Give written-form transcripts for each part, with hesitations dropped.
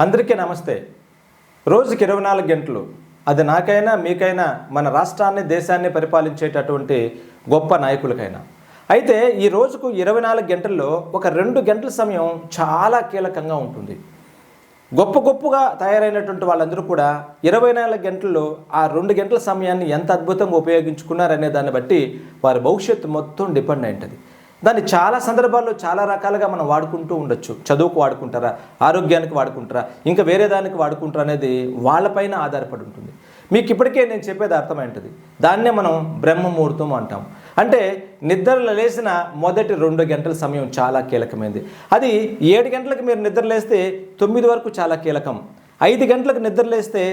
అందరికీ నమస్తే. రోజుకి 24 గంటలు, అది నాకైనా మీకైనా మన రాష్ట్రాన్ని దేశాన్ని పరిపాలించేటటువంటి గొప్ప నాయకులకైనా. అయితే ఈ రోజుకు 24 గంటల్లో ఒక 2 గంటల సమయం చాలా కీలకంగా ఉంటుంది. గొప్పగా తయారైనటువంటి వాళ్ళందరూ కూడా 24 గంటల్లో ఆ 2 గంటల సమయాన్ని ఎంత అద్భుతంగా ఉపయోగించుకున్నారనే దాన్ని బట్టి వారి భవిష్యత్తు మొత్తం డిపెండ్ అయి ఉంటుంది. దాన్ని చాలా సందర్భాల్లో చాలా రకాలుగా మనం వాడుకుంటూ ఉండొచ్చు. చదువుకు వాడుకుంటారా, ఆరోగ్యానికి వాడుకుంటారా, ఇంకా వేరే దానికి వాడుకుంటారా అనేది వాళ్ళపైన ఆధారపడి ఉంటుంది. మీకు ఇప్పటికే నేను చెప్పేది అర్థమైంటుంది. దాన్నే మనం బ్రహ్మ ముహూర్తం అంటాం. అంటే నిద్రలో లేచిన మొదటి 2 గంటల సమయం చాలా కీలకమైనది. అది 7 గంటలకు మీరు నిద్రలేస్తే 9 వరకు చాలా కీలకం. 5 గంటలకు నిద్రలేస్తే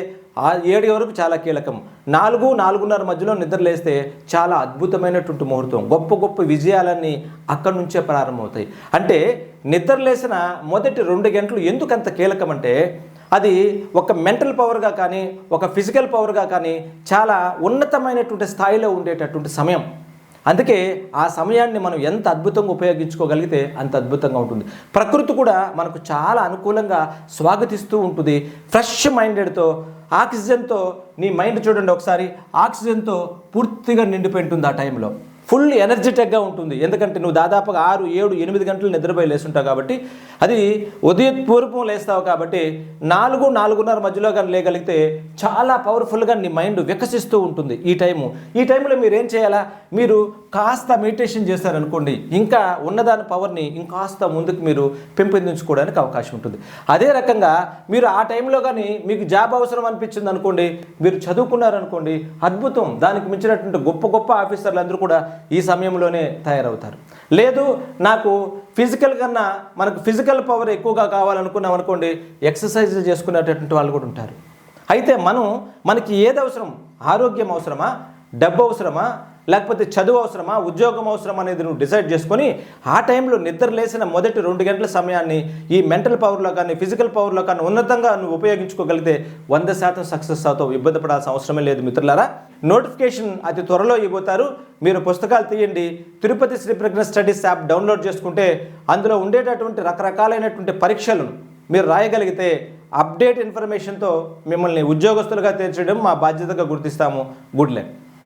7 వరకు చాలా కీలకం. 4-4:30 మధ్యలో నిద్రలేస్తే చాలా అద్భుతమైనటువంటి ముహూర్తం. గొప్ప విజయాలన్నీ అక్కడి నుంచే ప్రారంభమవుతాయి. అంటే నిద్రలేసిన మొదటి 2 గంటలు ఎందుకు అంత కీలకం అంటే అది ఒక మెంటల్ పవర్గా కానీ ఒక ఫిజికల్ పవర్గా కానీ చాలా ఉన్నతమైనటువంటి స్థాయిలో ఉండేటటువంటి సమయం. అందుకే ఆ సమయాన్ని మనం ఎంత అద్భుతంగా ఉపయోగించుకోగలిగితే అంత అద్భుతంగా ఉంటుంది. ప్రకృతి కూడా మనకు చాలా అనుకూలంగా స్వాగతిస్తూ ఉంటుంది. ఫ్రెష్ మైండెడ్తో, ఆక్సిజన్తో నీ మైండ్ చూడండి ఒకసారి, ఆక్సిజన్తో పూర్తిగా నిండిపోయి ఉంటుంది. ఆ టైంలో ఫుల్ ఎనర్జెటిక్గా ఉంటుంది. ఎందుకంటే నువ్వు దాదాపుగా 6, 7, 8 గంటలు నిద్రపోయి లేస్తుంటావు కాబట్టి, అది ఉదయపూర్వం లేస్తావు కాబట్టి 4-4:30 మధ్యలో కానీ లేగలిగితే చాలా పవర్ఫుల్గా నీ మైండ్ వికసిస్తూ ఉంటుంది. ఈ టైంలో మీరు ఏం చేయాలా, మీరు కాస్త మెడిటేషన్ చేస్తారనుకోండి, ఇంకా ఉన్నదాని పవర్ని ఇంకాస్త ముందుకు మీరు పెంపొందించుకోవడానికి అవకాశం ఉంటుంది. అదే రకంగా మీరు ఆ టైంలో కానీ మీకు జాబ్ అవసరం అనిపించింది అనుకోండి, మీరు చదువుకున్నారనుకోండి, అద్భుతం. దానికి మించినటువంటి గొప్ప ఆఫీసర్లు అందరూ కూడా ఈ సమయంలోనే తయారవుతారు. లేదు నాకు ఫిజికల్ కన్నా మనకు ఫిజికల్ పవర్ ఎక్కువగా కావాలనుకున్నాం అనుకోండి, ఎక్సర్సైజ్ చేసుకునేటటువంటి వాళ్ళు కూడా ఉంటారు. అయితే మనకి ఏది అవసరం, ఆరోగ్యం అవసరమా, డబ్బు అవసరమా, లేకపోతే చదువు అవసరమా, ఉద్యోగం అవసరం అనేది నువ్వు డిసైడ్ చేసుకొని ఆ టైంలో నిద్ర లేసిన మొదటి 2 గంటల సమయాన్ని ఈ మెంటల్ పవర్లో కానీ ఫిజికల్ పవర్లో కానీ ఉన్నతంగా నువ్వు ఉపయోగించుకోగలిగితే 100% సక్సెస్ అవుతావు. ఇబ్బంది పడాల్సిన అవసరమే లేదు మిత్రులారా. నోటిఫికేషన్ అతి త్వరలో ఇవ్వబోతారు. మీరు పుస్తకాలు తీయండి. తిరుపతి శ్రీ ప్రజ్ఞ స్టడీస్ యాప్ డౌన్లోడ్ చేసుకుంటే అందులో ఉండేటటువంటి రకరకాలైనటువంటి పరీక్షలను మీరు రాయగలిగితే అప్డేట్ ఇన్ఫర్మేషన్తో మిమ్మల్ని ఉద్యోగస్తులుగా తీర్చడం మా బాధ్యతగా గుర్తిస్తాము. Good luck.